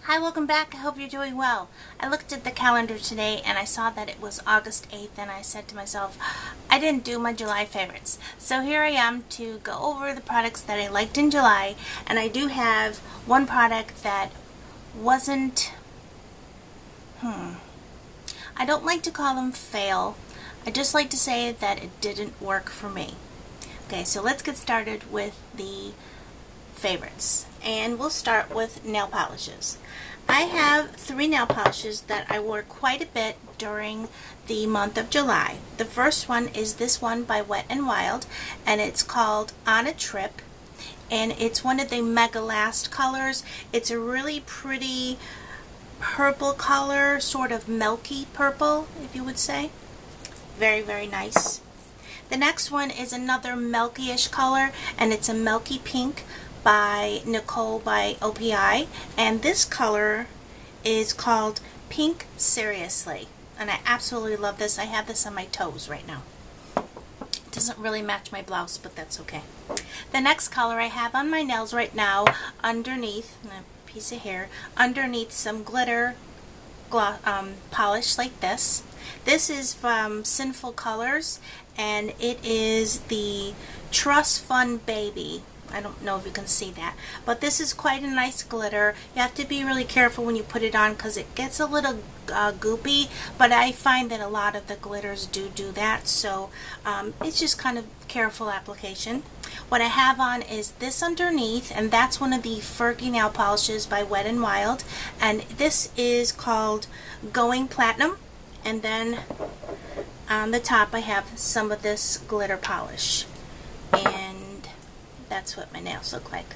Hi, welcome back. I hope you're doing well. I looked at the calendar today and I saw that it was August 8th and I said to myself, I didn't do my July favorites. So here I am to go over the products that I liked in July, and I do have one product that wasn't, I don't like to call them fail. I just like to say that it didn't work for me. Okay, so let's get started with the favorites. And we'll start with nail polishes. I have 3 nail polishes that I wore quite a bit during the month of July. The first one is this one by Wet n Wild, and it's called On a Trip, and it's one of the Mega Last colors. It's a really pretty purple color, sort of milky purple, if you would say. Very, very nice. The next one is another milky-ish color, and it's a milky pink by Nicole by OPI, and this color is called Pink Seriously, and I absolutely love this. I have this on my toes right now. It doesn't really match my blouse, but that's okay. The next color I have on my nails right now, underneath a piece of hair, underneath some glitter polish like this. This is from Sinful Colors, and it is the Trust Fund Baby. I don't know if you can see that, but this is quite a nice glitter. You have to be really careful when you put it on because it gets a little goopy, but I find that a lot of the glitters do that, so it's just kind of careful application. What I have on is this underneath, and that's one of the Fergie nail polishes by Wet n Wild, and this is called Going Platinum, and then on the top I have some of this glitter polish, and that's what my nails look like.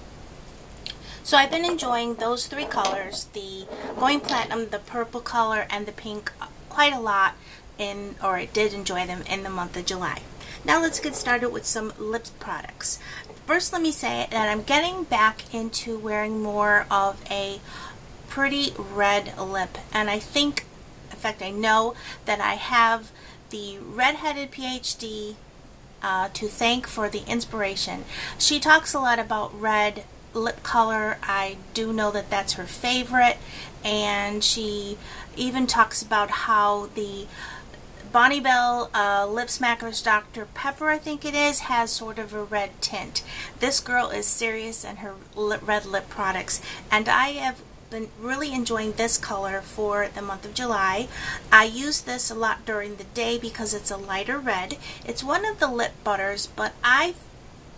So I've been enjoying those 3 colors, the Going Platinum, the purple color, and the pink, quite a lot I did enjoy them in the month of July. Now let's get started with some lip products. First, let me say that I'm getting back into wearing more of a pretty red lip, and I think, in fact I know that I have the Redheaded PhD to thank for the inspiration. She talks a lot about red lip color. I do know that that's her favorite, and she even talks about how the Bonnie Bell Lip Smackers Dr. Pepper, I think it is, has sort of a red tint. This girl is serious in her red lip products, and I have been really enjoying this color for the month of July. I use this a lot during the day because it's a lighter red. It's one of the lip butters, but I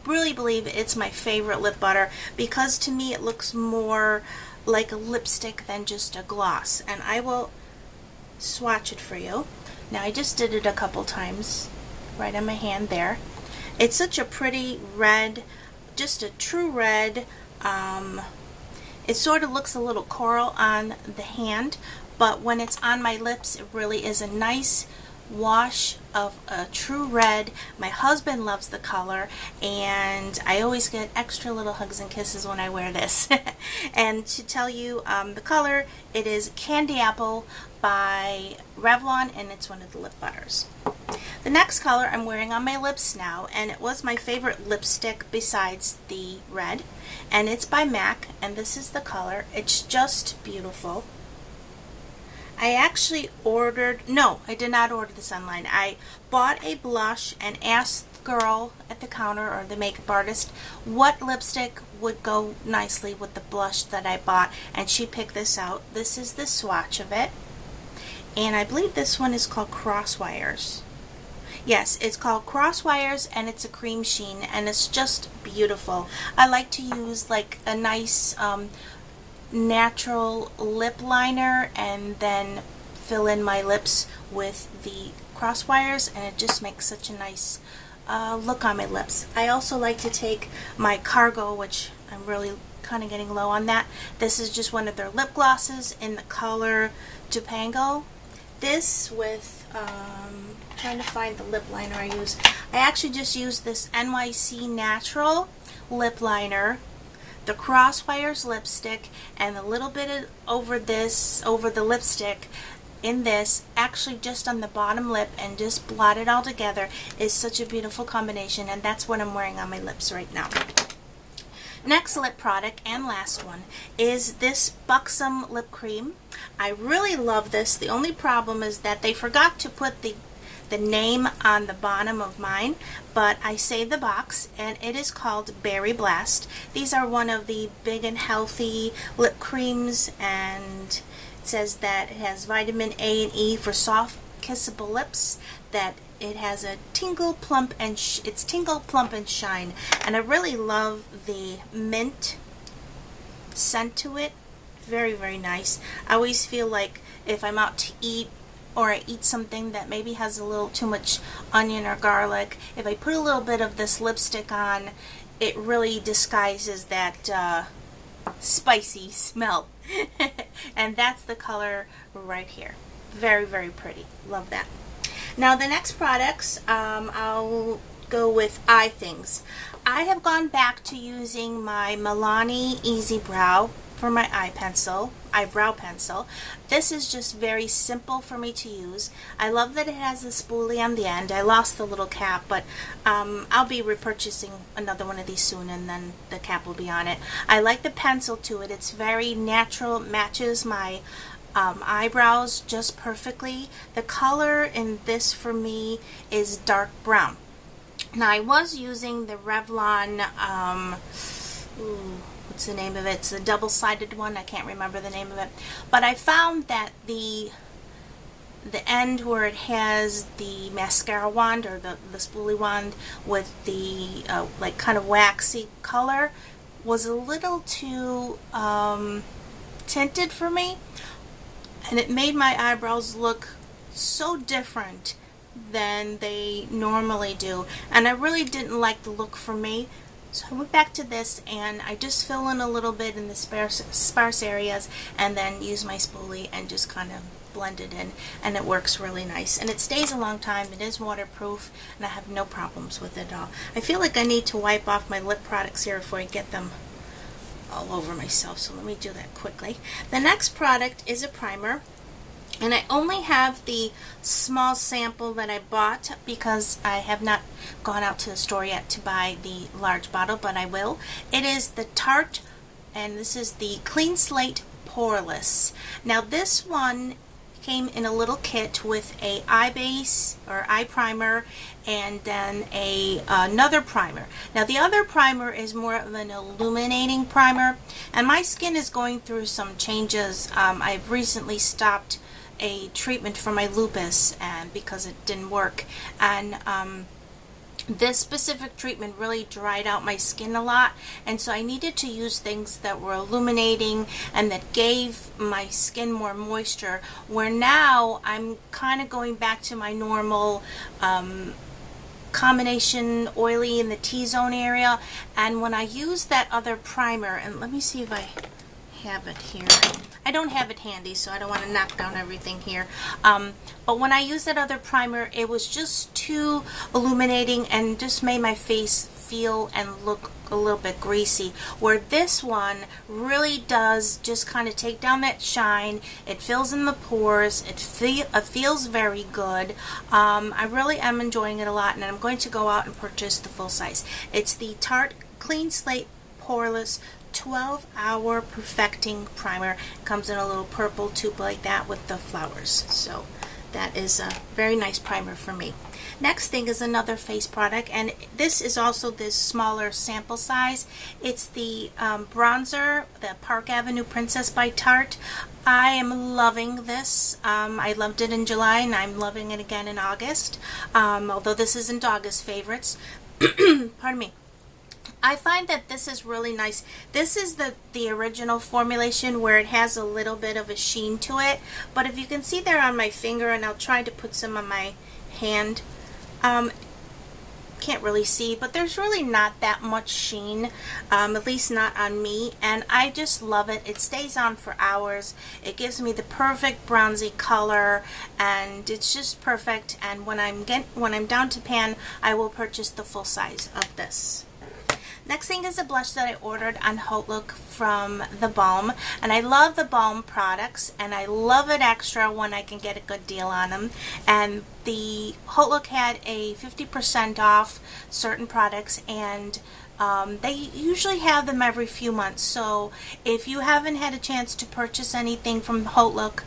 really believe it's my favorite lip butter because to me it looks more like a lipstick than just a gloss, and I will swatch it for you. Now I just did it a couple times right on my hand there. It's such a pretty red, just a true red. It sort of looks a little coral on the hand, but when it's on my lips, it really is a nice wash of a true red. My husband loves the color, and I always get extra little hugs and kisses when I wear this. And to tell you the color, it is Candy Apple by Revlon, and it's one of the lip butters. The next color I'm wearing on my lips now, and it was my favorite lipstick besides the red, and it's by MAC, and this is the color. It's just beautiful. I actually I did not order this online. I bought a blush and asked the girl at the counter, or the makeup artist, what lipstick would go nicely with the blush that I bought, and she picked this out. This is the swatch of it, and I believe this one is called Crosswires. Yes, it's called Crosswires, and it's a cream sheen, and it's just beautiful. I like to use like a nice natural lip liner and then fill in my lips with the Crosswires, and it just makes such a nice look on my lips. I also like to take my Cargo, which I'm really kind of getting low on that. This is just one of their lip glosses in the color Topango. This with trying to find the lip liner I use. I actually just used this NYC Natural lip liner, the Crosswires lipstick, and a little bit of, over the lipstick in this, actually just on the bottom lip, and just blot it all together. Is such a beautiful combination, and that's what I'm wearing on my lips right now. Next lip product and last one is this Buxom lip cream. I really love this. The only problem is that they forgot to put the name on the bottom of mine, but I saved the box, and it is called Berry Blast. These are one of the big and healthy lip creams, and it says that it has vitamin A and E for soft kissable lips, that it has a tingle plump and it's tingle plump and shine, and I really love the mint scent to it. Very, very nice. I always feel like if I'm out to eat, or I eat something that maybe has a little too much onion or garlic, if I put a little bit of this lipstick on, it really disguises that spicy smell. And that's the color right here. Very, very pretty. Love that. Now the next products, I'll go with eye things. I have gone back to using my Milani Easy Brow for my eyebrow pencil. This is just very simple for me to use. I love that it has a spoolie on the end. I lost the little cap, but I'll be repurchasing another one of these soon, and then the cap will be on it. I like the pencil to it. It's very natural, matches my eyebrows just perfectly. The color in this for me is dark brown. Now I was using the Revlon, what's the name of it? It's the double-sided one. I can't remember the name of it. But I found that the end where it has the mascara wand, or the spoolie wand with the like kind of waxy color, was a little too tinted for me, and it made my eyebrows look so different than they normally do, and I really didn't like the look for me. So I went back to this, and I just fill in a little bit in the sparse areas, and then use my spoolie and just kind of blend it in, and it works really nice, and it stays a long time. It is waterproof, and I have no problems with it at all. I feel like I need to wipe off my lip products here before I get them all over myself, so let me do that quickly. The next product is a primer, and I only have the small sample that I bought because I have not gone out to the store yet to buy the large bottle, but I will. It is the Tarte, and this is the Clean Slate Poreless. Now this one came in a little kit with a eye base or eye primer, and then another primer. Now the other primer is more of an illuminating primer, and my skin is going through some changes. I've recently stopped a treatment for my lupus, and because it didn't work, and this specific treatment really dried out my skin a lot, and so I needed to use things that were illuminating and that gave my skin more moisture, where now I'm kind of going back to my normal combination oily in the T-zone area. And when I use that other primer, and let me see if I have it here. I don't have it handy, so I don't want to knock down everything here. But when I used that other primer, it was just too illuminating and just made my face feel and look a little bit greasy, where this one really does just kind of take down that shine. It fills in the pores. It feels very good. I really am enjoying it a lot, and I'm going to go out and purchase the full size. It's the Tarte Clean Slate Poreless 12-hour perfecting primer. It comes in a little purple tube like that with the flowers, so that is a very nice primer for me. Next thing is another face product, and this is also this smaller sample size. It's the bronzer, the Park Avenue Princess by Tarte. I am loving this. I loved it in July, and I'm loving it again in August, although this isn't August favorites. Pardon me. I find that this is really nice. This is the original formulation, where it has a little bit of a sheen to it. But if you can see there on my finger, and I'll try to put some on my hand, can't really see, but there's really not that much sheen, at least not on me, and I just love it. It stays on for hours. It gives me the perfect bronzy color, and it's just perfect. And when I'm down to pan, I will purchase the full size of this. Next thing is a blush that I ordered on HauteLook from The Balm, and I love The Balm products, and I love it extra when I can get a good deal on them. And the HauteLook had a 50% off certain products, and they usually have them every few months. So if you haven't had a chance to purchase anything from HauteLook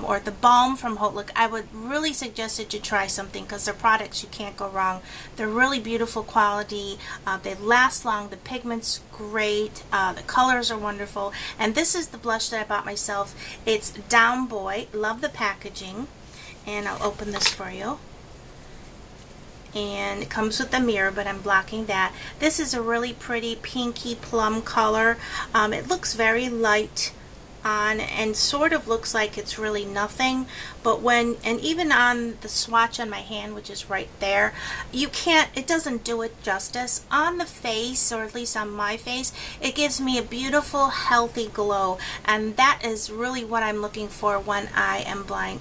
or the balm from HauteLook, I would really suggest that you try something, because their products, you can't go wrong. They're really beautiful quality. They last long. The pigment's great. The colors are wonderful. And this is the blush that I bought myself. It's Down Boy. Love the packaging. And I'll open this for you. And it comes with a mirror, but I'm blocking that. This is a really pretty pinky plum color. It looks very light on and sort of looks like it's really nothing, but and even on the swatch on my hand, which is right there, it doesn't do it justice. On the face, or at least on my face, it gives me a beautiful, healthy glow, and that is really what I'm looking for when I am buying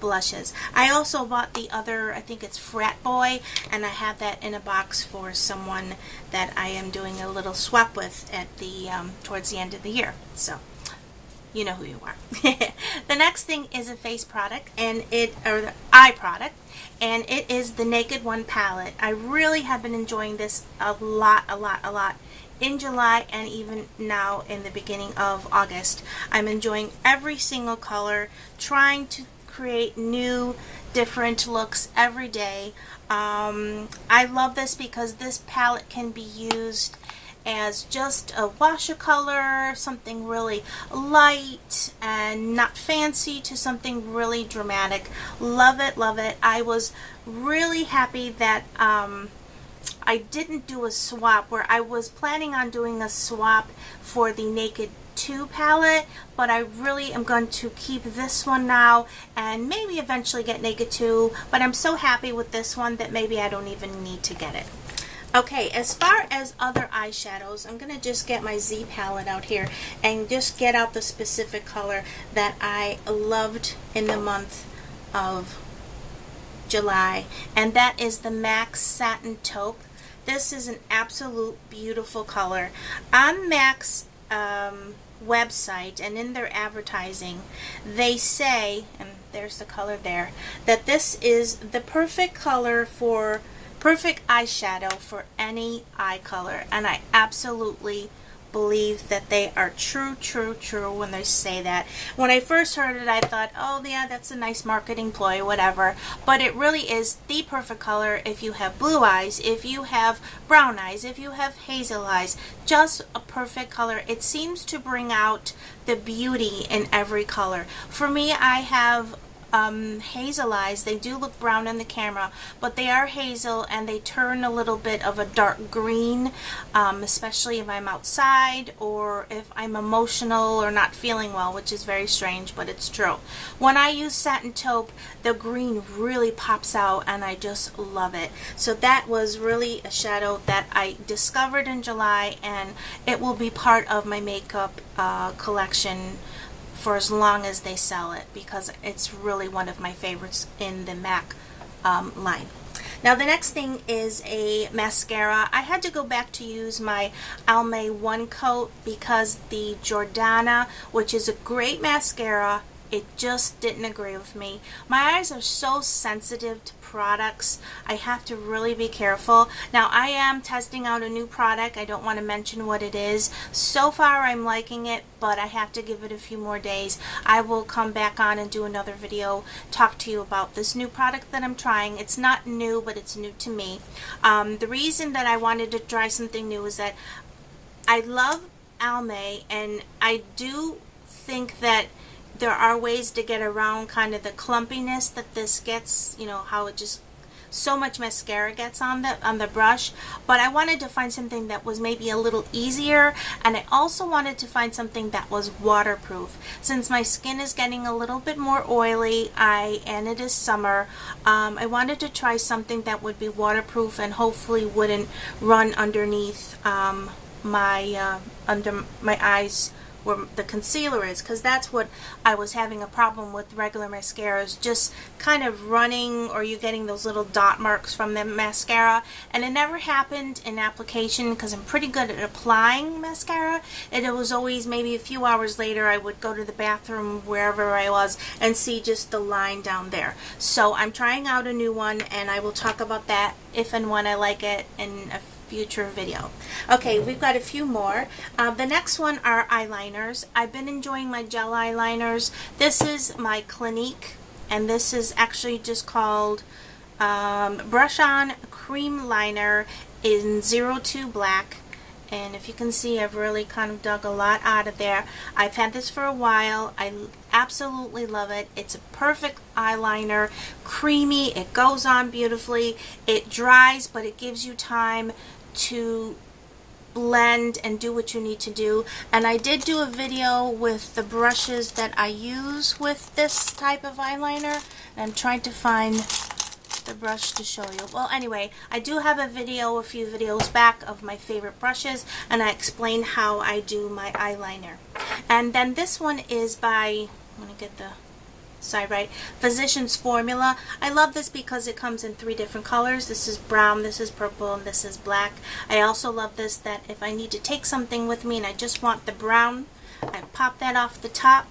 blushes. I also bought the other, I think it's Frat Boy, and I have that in a box for someone that I am doing a little swap with at the towards the end of the year. So you know who you are. The next thing is a face product, or the eye product, and it is the Naked One palette. I really have been enjoying this a lot in July, and even now in the beginning of August. I'm enjoying every single color, trying to create new, different looks every day. I love this because this palette can be used as just a watercolor, something really light and not fancy, to something really dramatic. Love it, love it. I was really happy that I didn't do a swap, where I was planning on doing a swap for the Naked 2 palette, but I really am going to keep this one now and maybe eventually get Naked 2, but I'm so happy with this one that maybe I don't even need to get it. Okay, as far as other eyeshadows, I'm going to just get my Z palette out here and just get out the specific color that I loved in the month of July, and that is the MAC Satin Taupe. This is an absolute beautiful color. On MAC's website and in their advertising, they say, and there's the color there, that this is the perfect color for perfect eyeshadow for any eye color, and I absolutely believe that they are true when they say that. When I first heard it, I thought, oh yeah, that's a nice marketing ploy, whatever, but it really is the perfect color if you have blue eyes, if you have brown eyes, if you have hazel eyes. Just a perfect color. It seems to bring out the beauty in every color. For me, I have hazel eyes. They do look brown in the camera, but they are hazel, and they turn a little bit of a dark green, especially if I'm outside or if I'm emotional or not feeling well, which is very strange, but it's true. When I use Satin Taupe, the green really pops out, and I just love it. So that was really a shadow that I discovered in July, and it will be part of my makeup collection for as long as they sell it, because it's really one of my favorites in the MAC line. Now the next thing is a mascara. I had to go back to use my Almay One Coat because the Jordana, which is a great mascara, it just didn't agree with me. My eyes are so sensitive to products. I have to really be careful. Now I am testing out a new product. I don't want to mention what it is. So far I'm liking it, but I have to give it a few more days. I will come back on and do another video, talk to you about this new product that I'm trying. It's not new, but it's new to me. The reason that I wanted to try something new is that I love Almay, and I do think that there are ways to get around kind of the clumpiness that this gets, you know, how it just so much mascara gets on the brush. But I wanted to find something that was maybe a little easier, and I also wanted to find something that was waterproof. Since my skin is getting a little bit more oily, and it is summer, I wanted to try something that would be waterproof and hopefully wouldn't run underneath under my eyes where the concealer is, because that's what I was having a problem with regular mascaras, just kind of running, or you getting those little dot marks from the mascara. And it never happened in application because I'm pretty good at applying mascara, and it was always maybe a few hours later I would go to the bathroom wherever I was and see just the line down there. So I'm trying out a new one, and I will talk about that if and when I like it in a future video. Okay, we've got a few more. The next one are eyeliners. I've been enjoying my gel eyeliners. This is my Clinique, and this is actually just called Brush On Cream Liner in 02 Black. And if you can see, I've really kind of dug a lot out of there. I've had this for a while. I absolutely love it. It's a perfect eyeliner, creamy, it goes on beautifully, it dries, but it gives you time to blend and do what you need to do. And I did do a video with the brushes that I use with this type of eyeliner. I'm trying to find the brush to show you. Well, anyway, I do have a video a few videos back of my favorite brushes, and I explain how I do my eyeliner. And then this one is by, I'm going to get the side right, Physicians Formula. I love this because it comes in 3 different colors. This is brown, this is purple, and this is black. I also love this that if I need to take something with me and I just want the brown, I pop that off the top,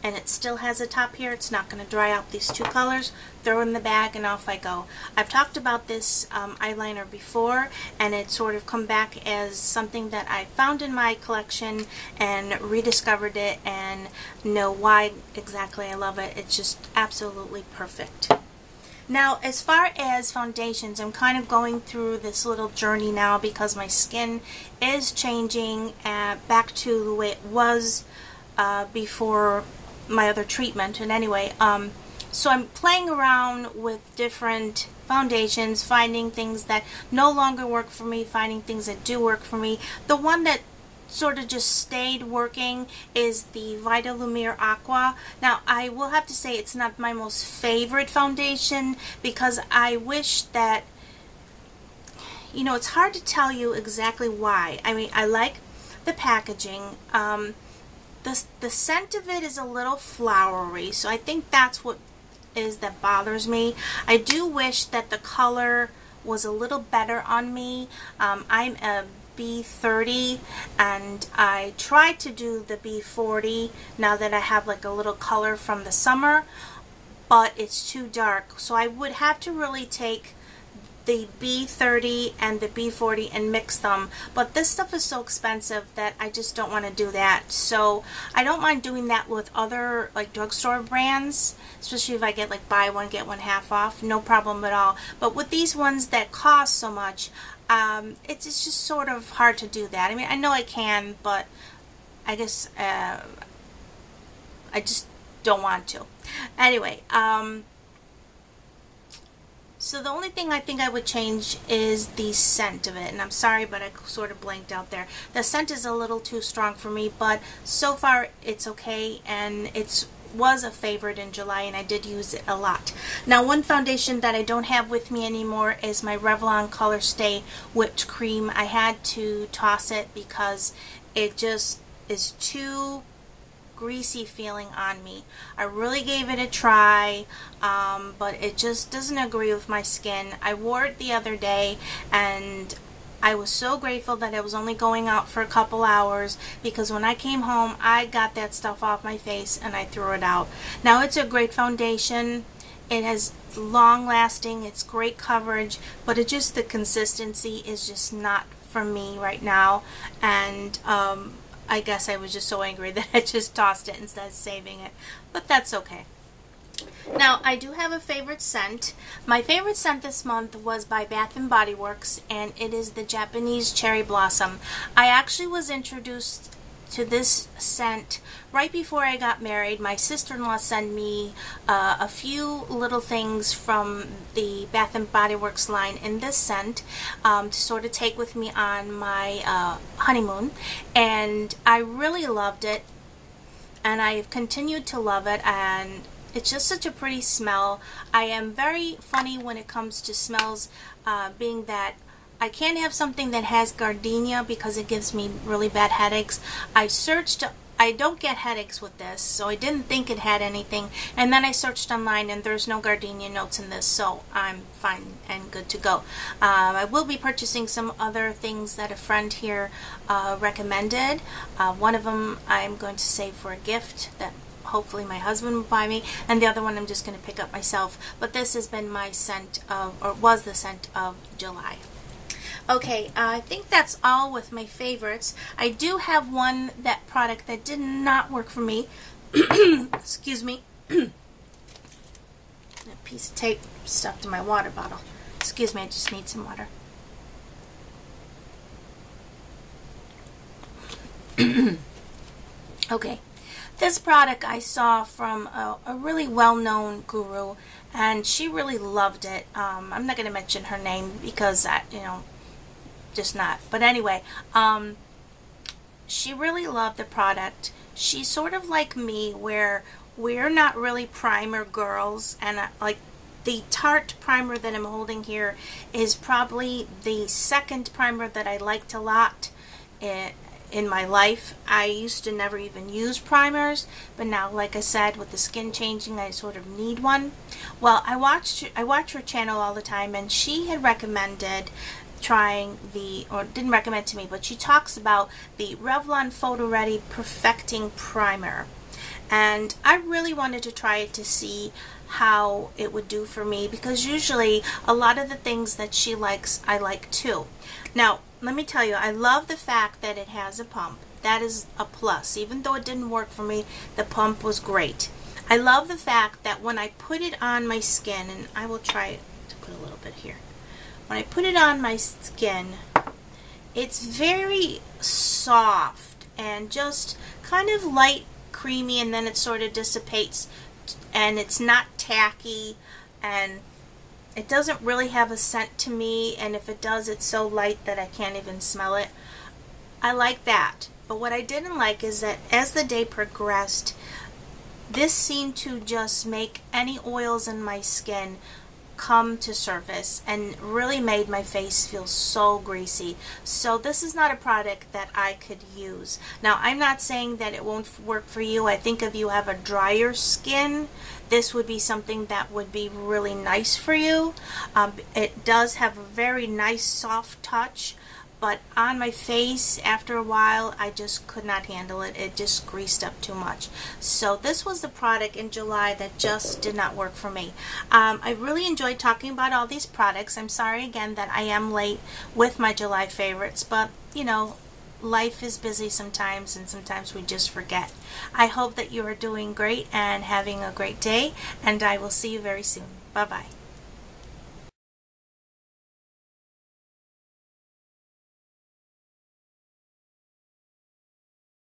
and it still has a top here. It's not going to dry out these 2 colors. Throw in the bag and off I go. I've talked about this eyeliner before, and it sort of come back as something that I found in my collection and rediscovered it, and know why exactly I love it. It's just absolutely perfect. Now, as far as foundations, I'm kind of going through this little journey now because my skin is changing back to the way it was before my other treatment. And anyway, so I'm playing around with different foundations, finding things that no longer work for me, finding things that do work for me. The one that sort of just stayed working is the Vitalumere Aqua. Now, I will have to say it's not my most favorite foundation because I wish that, you know, it's hard to tell you exactly why. I mean, I like the packaging. The scent of it is a little flowery, so I think that's what is that bothers me. I do wish that the color was a little better on me. I'm a B30, and I tried to do the B40 now that I have like a little color from the summer, but it's too dark. So I would have to really take the B30 and the B40 and mix them, but this stuff is so expensive that I just don't want to do that. So I don't mind doing that with other like drugstore brands, especially if I get like buy one get one half off, no problem at all. But with these ones that cost so much, it's just sort of hard to do that. I mean, I know I can, but I guess I just don't want to. Anyway, so the only thing I think I would change is the scent of it, and I'm sorry, but I sort of blanked out there. The scent is a little too strong for me, but so far it's okay, and it was a favorite in July, and I did use it a lot. Now, one foundation that I don't have with me anymore is my Revlon Color Stay Whipped Cream. I had to toss it because it just is too greasy feeling on me. I really gave it a try, but it just doesn't agree with my skin. I wore it the other day, and I was so grateful that I was only going out for a couple hours, because when I came home I got that stuff off my face and I threw it out. Now, it's a great foundation. It has long lasting, it's great coverage, but it just, the consistency is just not for me right now, and I guess I was just so angry that I just tossed it instead of saving it, but that's okay. Now, I do have a favorite scent. My favorite scent this month was by Bath & Body Works, and it is the Japanese Cherry Blossom. I actually was introduced to this scent right before I got married. My sister-in-law sent me a few little things from the Bath & Body Works line in this scent to sort of take with me on my honeymoon, and I really loved it, and I've continued to love it, and it's just such a pretty smell. I am very funny when it comes to smells, being that I can't have something that has gardenia because it gives me really bad headaches. I searched I don't get headaches with this, so I didn't think it had anything. And then I searched online, and there's no gardenia notes in this, so I'm fine and good to go. I will be purchasing some other things that a friend here recommended. One of them I'm going to save for a gift that hopefully my husband will buy me, and the other one I'm just going to pick up myself. But this has been my scent of, or was the scent of July. Okay, I think that's all with my favorites. I do have that product that did not work for me. Excuse me. A piece of tape stuck to my water bottle. Excuse me, I just need some water. Okay, this product I saw from a really well-known guru, and she really loved it. I'm not going to mention her name because just not. But anyway, she really loved the product. She's sort of like me, where we're not really primer girls, and like the Tarte primer that I'm holding here is probably the second primer that I liked a lot in my life. I used to never even use primers, but now, like I said, with the skin changing, I sort of need one. Well, I watch her channel all the time, and she had recommended trying or didn't recommend to me, but she talks about the Revlon Photo Ready Perfecting Primer, and I really wanted to try it to see how it would do for me, because usually a lot of the things that she likes I like too. Now let me tell you, I love the fact that it has a pump. That is a plus. Even though it didn't work for me, the pump was great. I love the fact that when I put it on my skin, and I will try to put a little bit here. When I put it on my skin, it's very soft and just kind of light creamy, and then it sort of dissipates, and it's not tacky, and it doesn't really have a scent to me, and if it does, it's so light that I can't even smell it. I like that. But what I didn't like is that as the day progressed, this seemed to just make any oils in my skin come to surface and really made my face feel so greasy. So this is not a product that I could use. Now, I'm not saying that it won't work for you. I think if you have a drier skin, this would be something that would be really nice for you. It does have a very nice soft touch, but on my face, after a while, I just could not handle it. It just greased up too much. So this was the product in July that just did not work for me. I really enjoyed talking about all these products. I'm sorry again that I am late with my July favorites, but you know, life is busy sometimes, and sometimes we just forget. I hope that you are doing great and having a great day, and I will see you very soon. Bye-bye.